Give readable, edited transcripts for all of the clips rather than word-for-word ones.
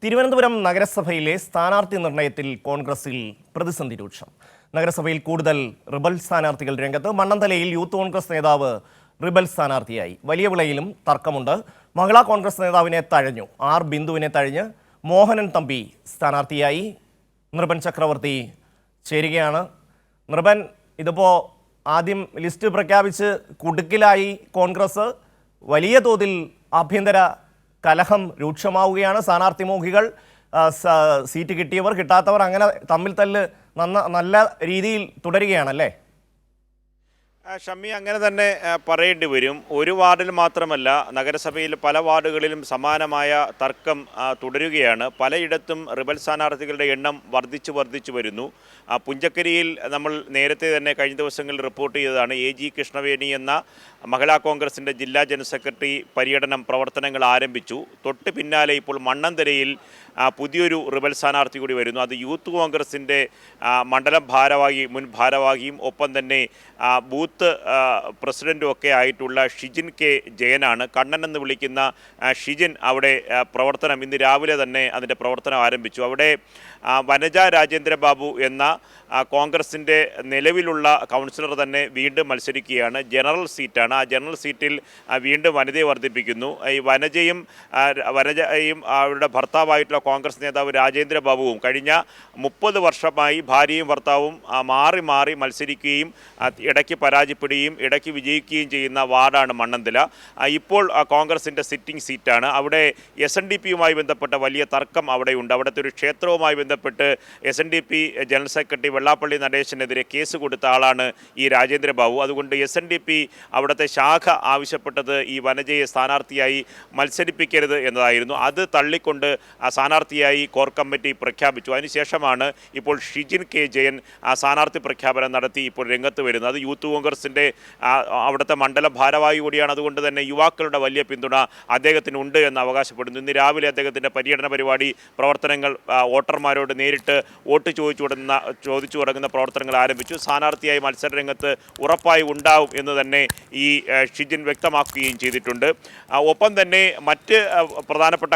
തിരുവനന്തപുരം നഗരസഭയിലെ സ്ഥാനാർത്ഥി നിർണയത്തിൽ കോൺഗ്രസിൽ പ്രതിസന്ധി രൂക്ഷം. നഗരസഭയിൽ കൂടുതൽ റിബൽ സ്ഥാനാർത്ഥികൾ രംഗത്ത്. മണ്ണന്തലയിൽ യൂത്ത് കോൺഗ്രസ് നേതാവ് റിബൽ സ്ഥാനാർത്ഥിയായി. വലിയവിളയിലും തർക്കമുണ്ട്. മഹിളാ കോൺഗ്രസ് നേതാവിനെ തഴഞ്ഞു. ആർ ബിന്ദുവിനെ തഴഞ്ഞ് മോഹനൻ തമ്പി സ്ഥാനാർത്ഥിയായി. നൃപൻ ചക്രവർത്തി ചേരുകയാണ്. നൃപൻ, ഇതിപ്പോൾ ആദ്യം ലിസ്റ്റ് പ്രഖ്യാപിച്ച് കുടുക്കിലായി കോൺഗ്രസ്. വലിയ തോതിൽ ആഭ്യന്തര കലഹം രൂക്ഷമാവുകയാണ്. സ്ഥാനാർത്ഥിമോഹികൾ, സീറ്റ് കിട്ടിയവർ കിട്ടാത്തവർ അങ്ങനെ തമ്മിൽ തല്ല് നല്ല രീതിയിൽ തുടരുകയാണല്ലേ? ഷമ്മി, അങ്ങനെ തന്നെ പറയേണ്ടി വരും. ഒരു വാർഡിൽ മാത്രമല്ല, നഗരസഭയിൽ പല വാർഡുകളിലും സമാനമായ തർക്കം തുടരുകയാണ്. പലയിടത്തും റിബൽ സ്ഥാനാർത്ഥികളുടെ എണ്ണം വർദ്ധിച്ചു വരുന്നു. പുഞ്ചക്കരിയിൽ നമ്മൾ നേരത്തെ തന്നെ കഴിഞ്ഞ ദിവസങ്ങളിൽ റിപ്പോർട്ട് ചെയ്തതാണ്. AG കൃഷ്ണവേണി എന്ന മഹിളാ കോൺഗ്രസിൻ്റെ ജില്ലാ ജനറൽ സെക്രട്ടറി പ്രവർത്തനങ്ങൾ ആരംഭിച്ചു. തൊട്ട് പിന്നാലെ ഇപ്പോൾ മണ്ണന്തലയിൽ പുതിയൊരു റിബൽ സ്ഥാനാർത്ഥി കൂടി വരുന്നു. അത് യൂത്ത് കോൺഗ്രസിൻ്റെ മണ്ഡലം മുൻ ഭാരവാഹിയും ഒപ്പം തന്നെ ബൂത്ത് പ്രസിഡൻറ്റും ഒക്കെ ആയിട്ടുള്ള ഷിജിൻ കെ ജയനാണ്. കണ്ണൻ എന്ന് വിളിക്കുന്ന ഷിജിൻ അവിടെ ഇന്ന് രാവിലെ തന്നെ അതിൻ്റെ പ്രവർത്തനം ആരംഭിച്ചു. അവിടെ വനജ രാജേന്ദ്ര ബാബു എന്ന കോൺഗ്രസിൻ്റെ നിലവിലുള്ള കൗൺസിലർ തന്നെ വീണ്ടും മത്സരിക്കുകയാണ്. ജനറൽ സീറ്റാണ്. ആ ജനറൽ സീറ്റിൽ വീണ്ടും വനിതയെ വർദ്ധിപ്പിക്കുന്നു. ഈ വനജയും അവരുടെ ഭർത്താവായിട്ടുള്ള കോൺഗ്രസ് നേതാവ് രാജേന്ദ്ര ബാബുവും കഴിഞ്ഞ 30 വർഷമായി ഭാര്യയും ഭർത്താവും മാറി മാറി മത്സരിക്കുകയും ഇടയ്ക്ക് പരാജയപ്പെടുകയും ഇടയ്ക്ക് വിജയിക്കുകയും ചെയ്യുന്ന വാർഡാണ് മണ്ണന്തല. ഇപ്പോൾ കോൺഗ്രസിൻ്റെ സിറ്റിംഗ് സീറ്റാണ്. അവിടെ SNDPയുമായി ബന്ധപ്പെട്ട വലിയ തർക്കം അവിടെയുണ്ട്. അവിടുത്തെ ഒരു ക്ഷേത്രവുമായി ബന്ധപ്പെട്ട് SNDP ജനറൽ സെക്രട്ടറി വെള്ളാപ്പള്ളി നടേശനെതിരെ കേസ് കൊടുത്ത ആളാണ് ഈ രാജേന്ദ്ര ബാബു. അതുകൊണ്ട് SNDP അവിടുത്തെ ശാഖ ആവശ്യപ്പെട്ടത് ഈ വനജയെ സ്ഥാനാർത്ഥിയായി മത്സരിപ്പിക്കരുത് എന്നതായിരുന്നു. അത് തള്ളിക്കൊണ്ട് സ്ഥാനാർത്ഥിയായി കോർ കമ്മിറ്റി പ്രഖ്യാപിച്ചു. അതിനുശേഷമാണ് ഇപ്പോൾ ഷിജിൻ കെ ജയൻ സ്ഥാനാർത്ഥി പ്രഖ്യാപനം നടത്തി ഇപ്പോൾ രംഗത്ത് വരുന്നത്. അത് യൂത്ത് കോൺഗ്രസിൻ്റെ അവിടുത്തെ മണ്ഡലം ഭാരവാഹി കൂടിയാണ്. അതുകൊണ്ട് തന്നെ യുവാക്കളുടെ വലിയ പിന്തുണ അദ്ദേഹത്തിനുണ്ട് എന്ന് അവകാശപ്പെടുന്നു. ഇന്ന് രാവിലെ അദ്ദേഹത്തിൻ്റെ പര്യടന പരിപാടി പ്രവർത്തനങ്ങൾ വോട്ടർമാരോട് നേരിട്ട് വോട്ട് ചോദിച്ചു തുടങ്ങുന്ന പ്രവർത്തനങ്ങൾ ആരംഭിച്ചു. സ്ഥാനാർത്ഥിയായി മത്സരരംഗത്ത് ഉറപ്പായി ഉണ്ടാവും എന്ന് തന്നെ ഈ ഷിജിൻ വ്യക്തമാക്കുകയും ചെയ്തിട്ടുണ്ട്. ഒപ്പം തന്നെ മറ്റ് പ്രധാനപ്പെട്ട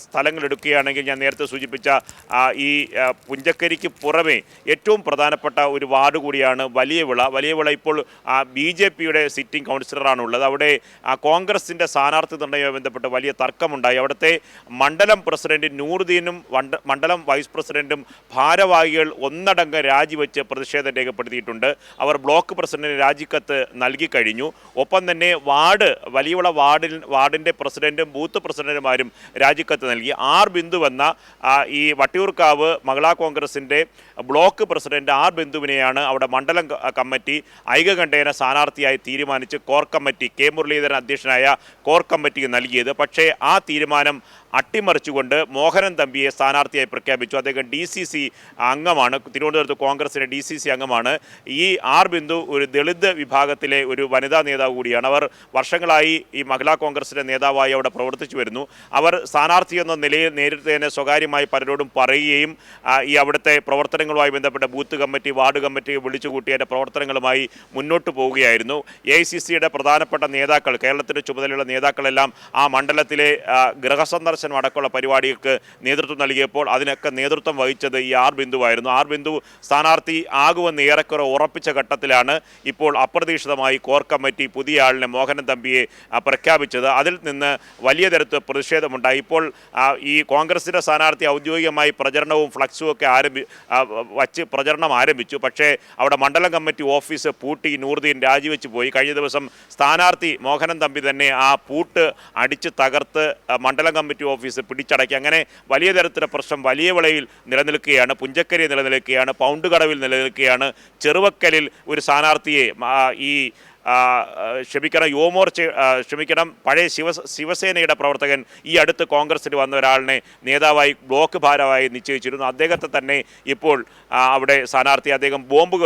സ്ഥലങ്ങൾ എടുക്കുകയാണെങ്കിൽ ഞാൻ നേരത്തെ സൂചിപ്പിച്ച ഈ പുഞ്ചക്കരിക്ക് പുറമെ ഏറ്റവും പ്രധാനപ്പെട്ട ഒരു വാർഡ് കൂടിയാണ് വലിയവിള ഇപ്പോൾ BJPയുടെ സിറ്റിംഗ് കൗൺസിലറാണുള്ളത്. അവിടെ കോൺഗ്രസിൻ്റെ സ്ഥാനാർത്ഥി നിർണ്ണയവുമായി ബന്ധപ്പെട്ട് വലിയ തർക്കമുണ്ടായി. അവിടുത്തെ മണ്ഡലം പ്രസിഡന്റ് നൂറുദ്ദീനും മണ്ഡലം വൈസ് പ്രസിഡന്റും ഭാരവാഹികൾ ഒന്നടങ്കം രാജിവെച്ച് പ്രതിഷേധം രേഖപ്പെടുത്തിയിട്ടുണ്ട്. അവർ ബ്ലോക്ക് പ്രസിഡന്റിന് രാജിക്കത്ത് നൽകി കഴിഞ്ഞു. ഒപ്പം തന്നെ വലിയവിള വാർഡിൻ്റെ പ്രസിഡന്റും ബൂത്ത് പ്രസിഡന്റുമാരും രാജിക്കത്ത് നൽകി. ആർ ബിന്ദു എന്ന ഈ വട്ടിയൂർക്കാവ് മഹിളാ കോൺഗ്രസിൻ്റെ ബ്ലോക്ക് പ്രസിഡന്റ് ആർ ബിന്ദുവിനെയാണ് അവിടെ മണ്ഡലം കമ്മിറ്റി ഐകകണ്ഠേന സ്ഥാനാർത്ഥിയായി തീരുമാനിച്ച് കോർ കമ്മിറ്റി K മുരളീധരൻ അധ്യക്ഷനായ കോർ കമ്മിറ്റിക്ക് നൽകിയത്. പക്ഷേ ആ തീരുമാനം അട്ടിമറിച്ചുകൊണ്ട് മോഹനൻ തമ്പിയെ സ്ഥാനാർത്ഥിയായി പ്രഖ്യാപിച്ചു. അദ്ദേഹം DCC അംഗമാണ്. തിരുവനന്തപുരത്ത് കോൺഗ്രസിൻ്റെ DCC അംഗമാണ്. ഈ ആർ ബിന്ദു ഒരു ദളിത് വിഭാഗത്തിലെ ഒരു വനിതാ നേതാവ് കൂടിയാണ്. അവർ വർഷങ്ങളായി ഈ മഹിളാ കോൺഗ്രസിൻ്റെ നേതാവായി അവിടെ പ്രവർത്തിച്ചു വരുന്നു. അവർ സ്ഥാനാർത്ഥി എന്ന നിലയിൽ നേരിട്ട് തന്നെ സ്വകാര്യമായി പലരോടും പറയുകയും ഈ അവിടുത്തെ പ്രവർത്തനങ്ങളുമായി ബന്ധപ്പെട്ട ബൂത്ത് കമ്മിറ്റി വാർഡ് കമ്മിറ്റി വിളിച്ചുകൂട്ടി അതിൻ്റെ പ്രവർത്തനങ്ങളുമായി മുന്നോട്ട് പോവുകയായിരുന്നു. AICCയുടെ പ്രധാനപ്പെട്ട നേതാക്കൾ, കേരളത്തിൻ്റെ ചുമതലയുള്ള നേതാക്കളെല്ലാം ആ മണ്ഡലത്തിലെ ഗൃഹസന്ദർശനം അടക്കമുള്ള പരിപാടികൾക്ക് നേതൃത്വം നൽകിയപ്പോൾ അതിനൊക്കെ നേതൃത്വം വഹിച്ചത് ഈ ആർ ബിന്ദുവായിരുന്നു. ആർ ബിന്ദു സ്ഥാനാർത്ഥി ആകുമെന്ന് ഏറെക്കുറെ ഉറപ്പിച്ച ഘട്ടത്തിലാണ് ഇപ്പോൾ അപ്രതീക്ഷിതമായി കോർ കമ്മിറ്റി പുതിയ ആളിനെ മോഹനൻ തമ്പിയെ പ്രഖ്യാപിച്ചത്. അതിൽ നിന്ന് വലിയ തരത്തിൽ പ്രതിഷേധമുണ്ടായി. ഇപ്പോൾ ഈ കോൺഗ്രസിൻ്റെ സ്ഥാനാർത്ഥി ഔദ്യോഗികമായി പ്രചരണവും ഫ്ലക്സും ഒക്കെ പ്രചരണം ആരംഭിച്ചു. പക്ഷേ അവിടെ മണ്ഡലം കമ്മിറ്റി ഓഫീസ് പൂട്ടി നൂറുദ്ദീൻ രാജിവെച്ച് പോയി. കഴിഞ്ഞ ദിവസം സ്ഥാനാർത്ഥി മോഹനൻ തമ്പി തന്നെ ആ പൂട്ട് അടിച്ച് തകർത്ത് മണ്ഡലം കമ്മിറ്റി ഓഫീസ് പിടിച്ചടക്കി. അങ്ങനെ വലിയ തരത്തിലുള്ള പ്രശ്നം വലിയവിളയിൽ നിലനിൽക്കുകയാണ്, പുഞ്ചക്കരി നിലനിൽക്കുകയാണ്, പൗണ്ട് കടവിൽ നിലനിൽക്കുകയാണ്. ചെറുവക്കലിൽ ഒരു സ്ഥാനാർത്ഥിയെ പഴയ ശിവസേനയുടെ പ്രവർത്തകൻ ഈ അടുത്ത് കോൺഗ്രസിൽ വന്ന ഒരാളിനെ നേതാവായി ബ്ലോക്ക് ഭാരവായി നിശ്ചയിച്ചിരുന്നു. അദ്ദേഹത്തെ തന്നെ ഇപ്പോൾ അവിടെ സ്ഥാനാർത്ഥി. അദ്ദേഹം ബോംബ്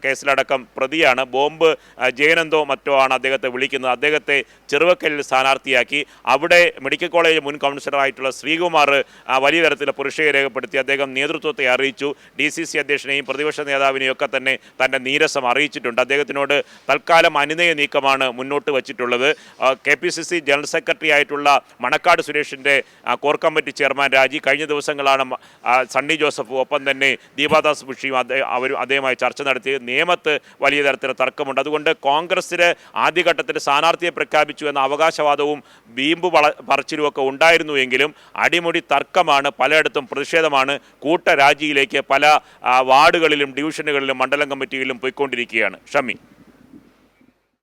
കേസിലടക്കം പ്രതിയാണ്. ബോംബ് ജയനന്തോ മറ്റോ ആണ് അദ്ദേഹത്തെ വിളിക്കുന്നത്. അദ്ദേഹത്തെ ചെറുവക്കലിൽ സ്ഥാനാർത്ഥിയാക്കി. അവിടെ മെഡിക്കൽ കോളേജ് മുൻ കൗൺസിലറായിട്ടുള്ള ശ്രീകുമാർ വലിയ തരത്തിലുള്ള പ്രതിഷേധം രേഖപ്പെടുത്തി. അദ്ദേഹം നേതൃത്വത്തെ അറിയിച്ചു. DCC അധ്യക്ഷനെയും പ്രതിപക്ഷ നേതാവിനെയും ഒക്കെ തന്നെ തൻ്റെ നീരസം അറിയിച്ചിട്ടുണ്ട്. അദ്ദേഹത്തിനോട് തൽക്കാലം തരം അനുനയ നീക്കമാണ് മുന്നോട്ട് വച്ചിട്ടുള്ളത്. KPCC ജനറൽ സെക്രട്ടറി ആയിട്ടുള്ള മണക്കാട് സുരേഷിൻ്റെ കോർ കമ്മിറ്റി ചെയർമാൻ രാജി, കഴിഞ്ഞ ദിവസങ്ങളാണ് സണ്ണി ജോസഫും ഒപ്പം തന്നെ ദീപാദാസ് മുഷിയും അദ്ദേഹമായി ചർച്ച നടത്തി. നിയമത്ത് വലിയ തരത്തിലുള്ള തർക്കമുണ്ട്. അതുകൊണ്ട് കോൺഗ്രസിന് ആദ്യഘട്ടത്തിൽ സ്ഥാനാർത്ഥിയെ പ്രഖ്യാപിച്ചു എന്ന അവകാശവാദവും വീമ്പ് പറച്ചിലുമൊക്കെ ഉണ്ടായിരുന്നുവെങ്കിലും അടിമുടി തർക്കമാണ്, പലയിടത്തും പ്രതിഷേധമാണ്, കൂട്ടരാജിയിലേക്ക് പല വാർഡുകളിലും ഡിവിഷനുകളിലും മണ്ഡലം കമ്മിറ്റികളിലും പോയിക്കൊണ്ടിരിക്കുകയാണ്. ഷമി.